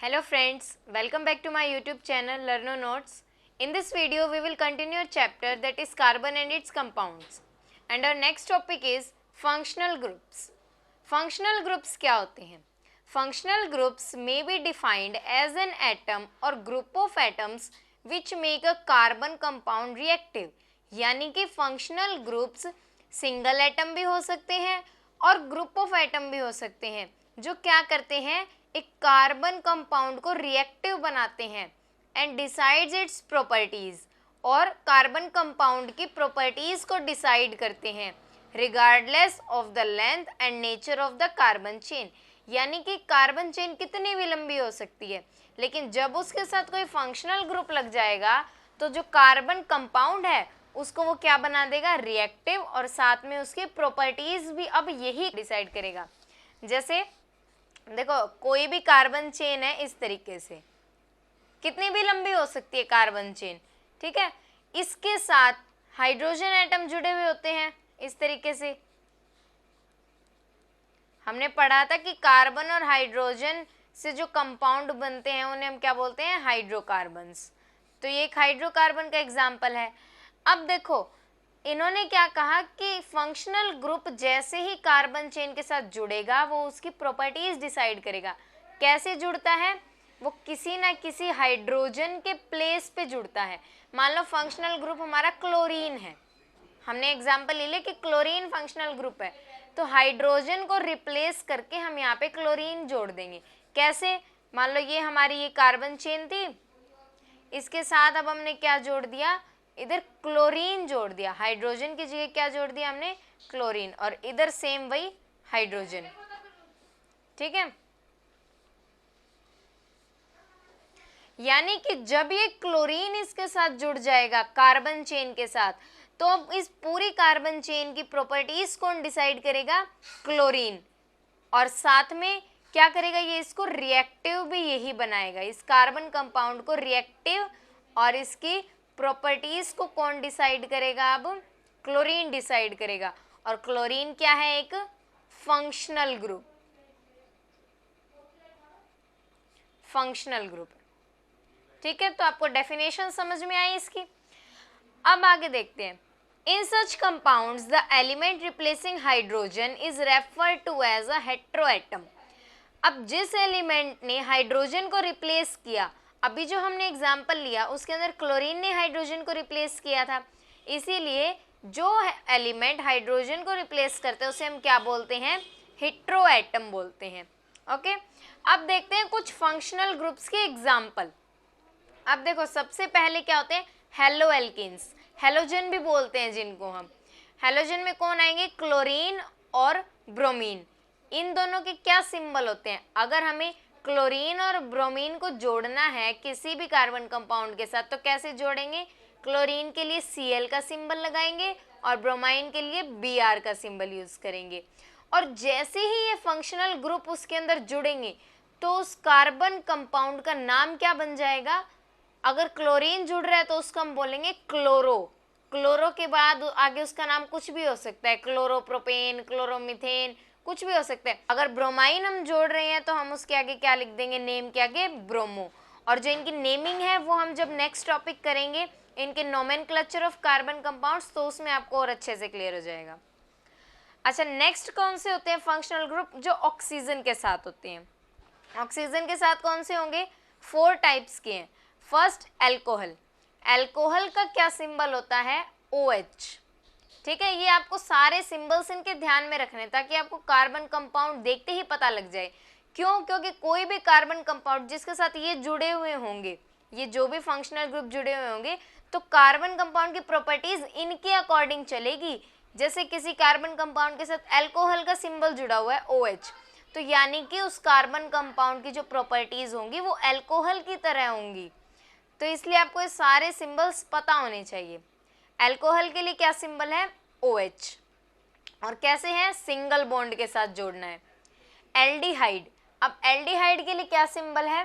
Hello friends, welcome back to my YouTube channel Learno Notes. In this video we will continue a chapter that is carbon and its compounds. And our next topic is functional groups. Functional groups क्या होते हैं? Functional groups may be defined as an atom or group of atoms which make a carbon compound reactive. यानी कि functional groups single atom भी हो सकते हैं और group of atom भी हो सकते हैं जो क्या करते हैं, एक कार्बन कंपाउंड को रिएक्टिव बनाते हैं एंड डिसाइड्स इट्स प्रॉपर्टीज, और कार्बन कंपाउंड की प्रॉपर्टीज को डिसाइड करते हैं regardless of the length and nature of the carbon chain. यानी कि कार्बन चेन कितनी भी लंबी हो सकती है, लेकिन जब उसके साथ कोई फंक्शनल ग्रुप लग जाएगा तो जो कार्बन कंपाउंड है उसको वो क्या बना देगा, रिएक्टिव, और साथ में उसकी प्रॉपर्टीज भी अब यही डिसाइड करेगा। जैसे देखो, कोई भी कार्बन चेन है इस तरीके से, कितनी भी लंबी हो सकती है कार्बन चेन, ठीक है। इसके साथ हाइड्रोजन एटम जुड़े हुए होते हैं इस तरीके से। हमने पढ़ा था कि कार्बन और हाइड्रोजन से जो कंपाउंड बनते हैं उन्हें हम क्या बोलते हैं, हाइड्रोकार्बन्स। तो ये एक हाइड्रोकार्बन का एग्जाम्पल है। अब देखो, इन्होंने क्या कहा कि फंक्शनल ग्रुप जैसे ही कार्बन चेन के साथ जुड़ेगा वो उसकी प्रॉपर्टीज डिसाइड करेगा। कैसे जुड़ता है, वो किसी ना किसी हाइड्रोजन के प्लेस पे जुड़ता है। मान लो फंक्शनल ग्रुप हमारा क्लोरीन है, हमने एग्जांपल ले लिया कि क्लोरीन फंक्शनल ग्रुप है, तो हाइड्रोजन को रिप्लेस करके हम यहाँ पे क्लोरीन जोड़ देंगे। कैसे, मान लो ये हमारी ये कार्बन चेन थी, इसके साथ अब हमने क्या जोड़ दिया, इधर क्लोरीन जोड़ दिया, हाइड्रोजन की जगह क्या जोड़ दिया हमने, क्लोरीन, और इधर सेम वही हाइड्रोजन, ठीक है। यानी कि जब ये क्लोरीन इसके साथ जुड़ जाएगा कार्बन चेन के साथ, तो अब इस पूरी कार्बन चेन की प्रॉपर्टीज कौन डिसाइड करेगा, क्लोरीन, और साथ में क्या करेगा, ये इसको रिएक्टिव भी यही बनाएगा, इस कार्बन कंपाउंड को रिएक्टिव, और इसकी प्रॉपर्टीज को कौन डिसाइड करेगा, अब क्लोरीन डिसाइड करेगा। और क्लोरीन क्या है, एक फंक्शनल ग्रुप, फंक्शनल ग्रुप, ठीक है। तो आपको डेफिनेशन समझ में आई इसकी। अब आगे देखते हैं। In such compounds the element replacing hydrogen is referred to as a heteroatom. अब जिस एलिमेंट ने हाइड्रोजन को रिप्लेस किया, अभी जो हमने एग्जाम्पल लिया उसके अंदर क्लोरीन ने हाइड्रोजन को रिप्लेस किया था, इसीलिए जो एलिमेंट हाइड्रोजन को रिप्लेस करते हैं उसे हम क्या बोलते हैं, हेटेरोएटम बोलते हैं। ओके, अब देखते हैं कुछ फंक्शनल ग्रुप्स के एग्जाम्पल। अब देखो, सबसे पहले क्या होते हैं, हेलो एल्किन्स, हेलोजन भी बोलते हैं जिनको हम। हेलोजन में कौन आएंगे, क्लोरीन और ब्रोमीन। इन दोनों के क्या सिंबल होते हैं, अगर हमें क्लोरीन और ब्रोमीन को जोड़ना है किसी भी कार्बन कंपाउंड के साथ तो कैसे जोड़ेंगे, क्लोरीन के लिए Cl का सिंबल लगाएंगे और ब्रोमाइन के लिए Br का सिंबल यूज करेंगे। और जैसे ही ये फंक्शनल ग्रुप उसके अंदर जुड़ेंगे तो उस कार्बन कंपाउंड का नाम क्या बन जाएगा, अगर क्लोरीन जुड़ रहा है तो उसको हम बोलेंगे क्लोरो, क्लोरो के बाद आगे उसका नाम कुछ भी हो सकता है, क्लोरोप्रोपेन, क्लोरोमीथेन, कुछ भी हो सकता है। अगर ब्रोमाइन हम जोड़ रहे हैं तो हम उसके आगे क्या लिख देंगे, नेम के आगे ब्रोमो। और जो इनकी नेमिंग है वो हम जब नेक्स्ट टॉपिक करेंगे, इनके नोमेनक्लेचर ऑफ कार्बन कंपाउंड्स, तो उसमें आपको और अच्छे से क्लियर हो जाएगा। अच्छा, नेक्स्ट कौन से होते हैं फंक्शनल ग्रुप, जो ऑक्सीजन के साथ होते हैं। ऑक्सीजन के साथ कौन से होंगे, 4 टाइप्स के हैं। First, alcohol. एल्कोहल का क्या सिंबल होता है, OH, ठीक है। ये आपको सारे सिंबल्स इनके ध्यान में रखने ताकि आपको कार्बन कंपाउंड देखते ही पता लग जाए। क्यों, क्योंकि कोई भी कार्बन कंपाउंड जिसके साथ ये जुड़े हुए होंगे, ये जो भी फंक्शनल ग्रुप जुड़े हुए होंगे, तो कार्बन कंपाउंड की प्रॉपर्टीज इनके अकॉर्डिंग चलेगी। जैसे किसी कार्बन कंपाउंड के साथ एल्कोहल का सिंबल जुड़ा हुआ है OH, तो यानी कि उस कार्बन कंपाउंड की जो प्रॉपर्टीज होंगी वो एल्कोहल की तरह होंगी। तो इसलिए आपको ये सारे सिंबल्स पता होने चाहिए। एल्कोहल के लिए क्या सिंबल है, OH, और कैसे है, सिंगल बॉन्ड के साथ जोड़ना है। एल्डिहाइड, अब एल्डिहाइड के लिए क्या सिंबल है,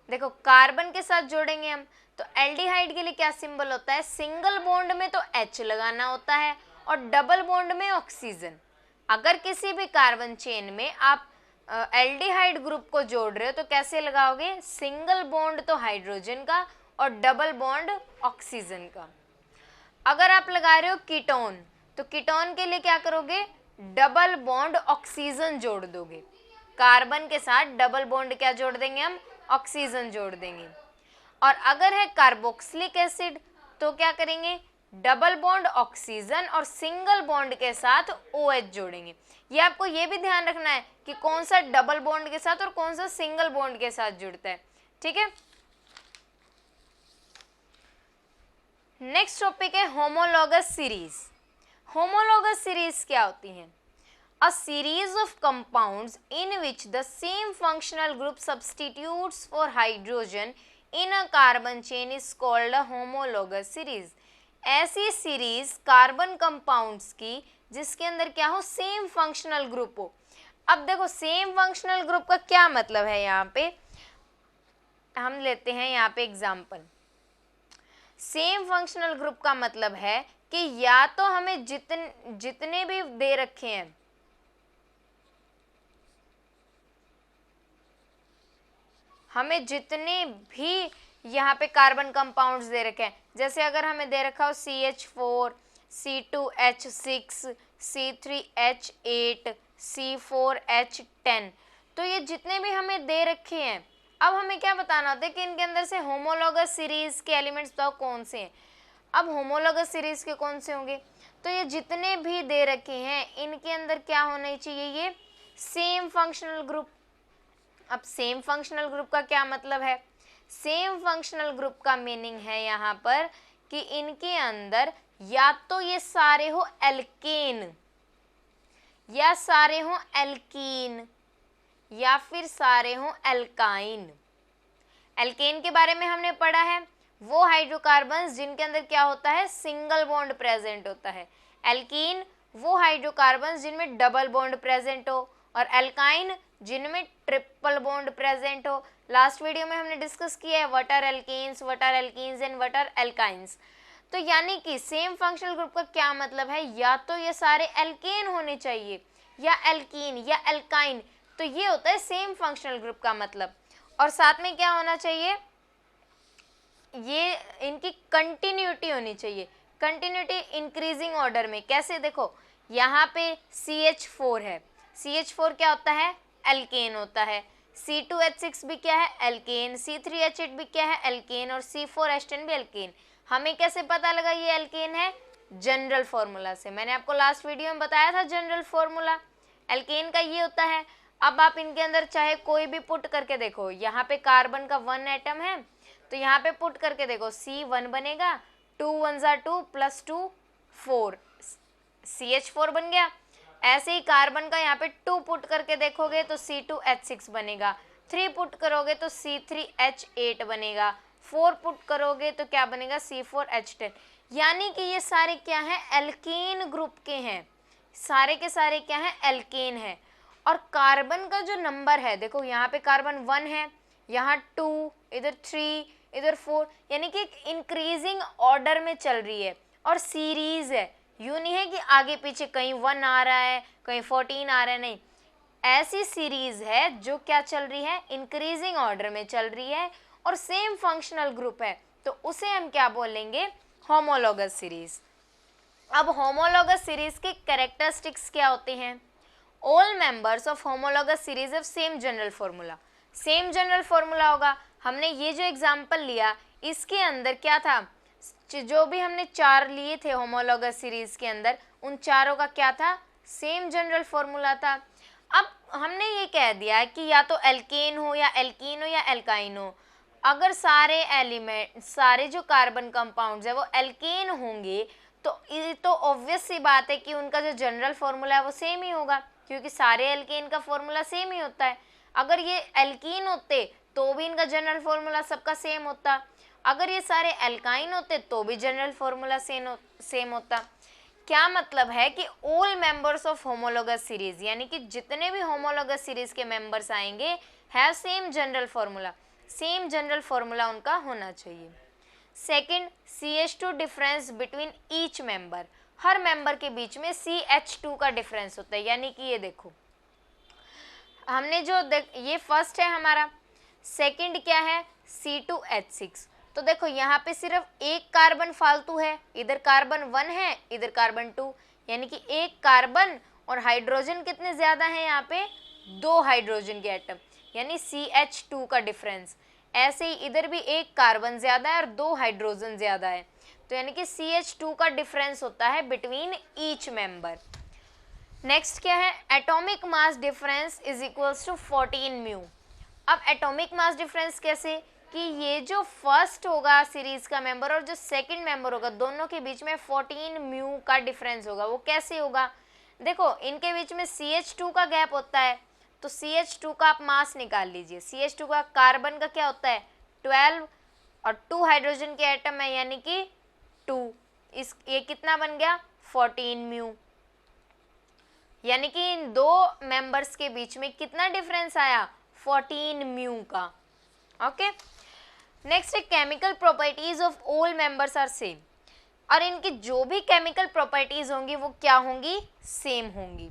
देखो कार्बन के साथ जोड़ेंगे हम, तो एल्डिहाइड के लिए क्या सिंबल होता है, सिंगल बॉन्ड में तो H लगाना होता है और डबल बॉन्ड में ऑक्सीजन। अगर किसी भी कार्बन चेन में आप एल्डिहाइड ग्रुप को जोड़ रहे हो तो कैसे लगाओगे, सिंगल बॉन्ड तो हाइड्रोजन का और डबल बॉन्ड ऑक्सीजन का। अगर आप लगा रहे हो कीटोन तो कीटोन के लिए क्या करोगे, डबल बॉन्ड ऑक्सीजन जोड़ दोगे, कार्बन के साथ डबल बॉन्ड क्या जोड़ देंगे हम, ऑक्सीजन जोड़ देंगे। और अगर है कार्बोक्सिलिक एसिड तो क्या करेंगे, डबल बॉन्ड ऑक्सीजन और सिंगल बॉन्ड के साथ OH जोड़ेंगे। ये आपको ये भी ध्यान रखना है कि कौन सा डबल बॉन्ड के साथ और कौन सा सिंगल बॉन्ड के साथ जुड़ता है, ठीक है। नेक्स्ट टॉपिक है होमोलॉगस सीरीज। होमोलॉगस सीरीज क्या होती है, a series of compounds in which the same functional group substitutes for hydrogen in a carbon chain is called a homologous series। ऐसी सीरीज कार्बन कंपाउंड्स की जिसके अंदर क्या हो, सेम फंक्शनल ग्रुप हो। अब देखो सेम फंक्शनल ग्रुप का क्या मतलब है, यहाँ पे हम लेते हैं यहाँ पे एग्जांपल। सेम फंक्शनल ग्रुप का मतलब है कि या तो हमें जितने भी दे रखे हैं, हमें जितने भी यहाँ पे कार्बन कंपाउंड्स दे रखे हैं, जैसे अगर हमें दे रखा हो CH4, C2H6, C3H8, C4H10, तो ये जितने भी हमें दे रखे हैं, अब हमें क्या बताना होता है कि इनके अंदर से होमोलॉगस सीरीज के एलिमेंट्स बताओ कौन से हैं। अब होमोलॉगस सीरीज के कौन से होंगे, तो ये जितने भी दे रखे हैं इनके अंदर क्या होना चाहिए, ये सेम फंक्शनल ग्रुप। अब सेम फंक्शनल ग्रुप का क्या मतलब है, सेम फंक्शनल ग्रुप का मीनिंग है यहाँ पर कि इनके अंदर या तो ये सारे हो एल्केन, या सारे हो एल्कीन, या फिर सारे हो एल्काइन। एल्केन के बारे में हमने पढ़ा है, वो हाइड्रोकार्बन्स जिनके अंदर क्या होता है, सिंगल बॉन्ड प्रेजेंट होता है। एल्कीन वो हाइड्रोकार्बन्स जिनमें डबल बॉन्ड प्रेजेंट हो, और एल्काइन जिनमें ट्रिपल बॉन्ड प्रेजेंट हो। लास्ट वीडियो में हमने डिस्कस किया है what are alkanes, what are alkenes and what are alkynes. तो यानी कि सेम फंक्शनल ग्रुप का क्या मतलब है, या तो ये सारे एल्केन होने चाहिए, या एल्कीन, या एल्काइन, तो ये होता है सेम फंक्शनल ग्रुप का मतलब। और साथ में क्या होना चाहिए, ये इनकी कंटिन्यूटी होनी चाहिए। कंटिन्यूटी इंक्रीजिंग ऑर्डर में कैसे, देखो यहाँ पे CH4 है, CH4 क्या होता है, एल्केन होता है। C2H6 भी क्या है, एल्केन। C3H8 भी क्या है, एल्केन। और C4H10 भी एल्केन। हमें कैसे पता लगा ये एल्केन है, जनरल फॉर्मूला से। मैंने आपको लास्ट वीडियो में बताया था जनरल फॉर्मूला एल्केन का ये होता है। अब आप इनके अंदर चाहे कोई भी पुट करके देखो, यहाँ पे कार्बन का 1 एटम है तो यहाँ पे पुट करके देखो, C1 बनेगा, 2 1 2 प्लस 2 4, CH4 बन गया। ऐसे ही कार्बन का यहाँ पे 2 पुट करके देखोगे तो C2H6 बनेगा, 3 पुट करोगे तो C3H8 बनेगा, 4 पुट करोगे तो क्या बनेगा, C4H10। यानी कि ये सारे क्या हैं, एल्केन ग्रुप के हैं, सारे के सारे क्या हैं, एल्केन है। और कार्बन का जो नंबर है, देखो यहाँ पे कार्बन 1 है, यहाँ 2, इधर 3, इधर 4, यानी कि एक इंक्रीजिंग ऑर्डर में चल रही है और सीरीज है। यूँ नहीं है कि आगे पीछे कहीं 1 आ रहा है, कहीं 14 आ रहा है, नहीं, ऐसी सीरीज है जो क्या चल रही है, इंक्रीजिंग ऑर्डर में चल रही है और सेम फंक्शनल ग्रुप है, तो उसे हम क्या बोलेंगे, होमोलॉगस सीरीज। अब होमोलॉगस सीरीज के कैरेक्टरिस्टिक्स क्या होते हैं, all members of homologous series have same general formula. Same general formula होगा। हमने ये जो एग्जांपल लिया इसके अंदर क्या था, जो भी हमने 4 लिए थे होमोलॉगस सीरीज के अंदर, उन चारों का क्या था, सेम जनरल फॉर्मूला था। अब हमने ये कह दिया कि या तो एल्केन हो या एल्कीन हो या एल्काइन हो। अगर सारे एलिमेंट, सारे जो कार्बन कंपाउंड्स है वो एल्केन होंगे तो ये तो ऑब्वियस सी बात है कि उनका जो जनरल फॉर्मूला है वो सेम ही होगा, क्योंकि सारे एल्केन का फॉर्मूला सेम ही होता है। अगर ये एल्कीन होते तो भी इनका जनरल फॉर्मूला सबका सेम होता, अगर ये सारे एल्काइन होते तो भी जनरल फॉर्मूला सेम होता। क्या मतलब है कि all members of homologous series, यानी कि जितने भी होमोलॉगस सीरीज के मेंबर्स आएंगे have same general formula, same general formula उनका होना चाहिए। Second, CH2 difference between each member, हर मेंबर के बीच में CH2 का डिफरेंस होता है। यानी कि ये देखो, हमने जो ये फर्स्ट है हमारा, सेकंड क्या है C2H6। तो देखो यहाँ पे सिर्फ एक कार्बन फालतू है, इधर कार्बन 1 है, इधर कार्बन 2, यानी कि एक कार्बन और हाइड्रोजन कितने ज़्यादा हैं यहाँ पे, 2 हाइड्रोजन के एटम, यानी CH2 का डिफरेंस। ऐसे ही इधर भी एक कार्बन ज़्यादा है और 2 हाइड्रोजन ज़्यादा है, तो यानी कि CH2 का डिफरेंस होता है बिटवीन ईच मेंबर। नेक्स्ट क्या है, atomic mass difference is equals to 14 म्यू। अब एटॉमिक मास डिफरेंस कैसे, कि ये जो फर्स्ट होगा सीरीज का मेंबर और जो सेकंड मेंबर होगा, दोनों के बीच में 14 म्यू का डिफरेंस होगा। वो कैसे होगा, देखो इनके बीच में CH2 का गैप होता है, तो CH2 का आप मास निकाल लीजिए। CH2 का कार्बन का क्या होता है 12 और 2 हाइड्रोजन के एटम है यानी कि 2, ये कितना बन गया 14 म्यू, यानी कि इन दो मेंबर्स के बीच में कितना डिफरेंस आया 14 म्यू का। ओके, नेक्स्ट है chemical properties of all members are same, और इनकी जो भी केमिकल प्रॉपर्टीज होंगी वो क्या होंगी, सेम होंगी।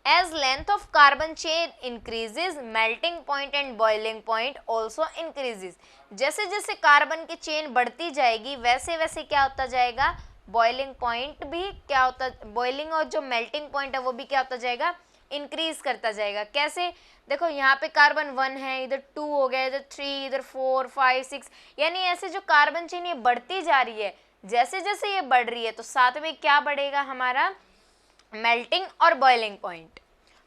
As length of carbon chain increases, melting point and boiling point also increases. जैसे जैसे कार्बन की चेन बढ़ती जाएगी वैसे वैसे क्या होता जाएगा, बॉइलिंग पॉइंट भी क्या होता, बॉइलिंग और जो मेल्टिंग पॉइंट है वो भी क्या होता जाएगा, इंक्रीज करता जाएगा। कैसे, देखो यहाँ पे कार्बन 1 है, इधर 2 हो गया, इधर 3, इधर 4, 5, 6, यानी ऐसे जो कार्बन चेन ये बढ़ती जा रही है, जैसे जैसे ये बढ़ रही है तो साथ में क्या बढ़ेगा हमारा, मेल्टिंग और बॉइलिंग पॉइंट।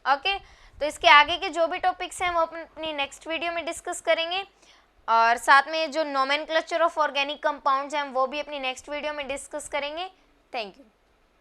ओके, तो इसके आगे के जो भी टॉपिक्स हैं वो अपनी नेक्स्ट वीडियो में डिस्कस करेंगे, और साथ में जो नोमेनक्लेचर ऑफ ऑर्गेनिक कंपाउंड्स हैं वो भी अपनी नेक्स्ट वीडियो में डिस्कस करेंगे। Thank you.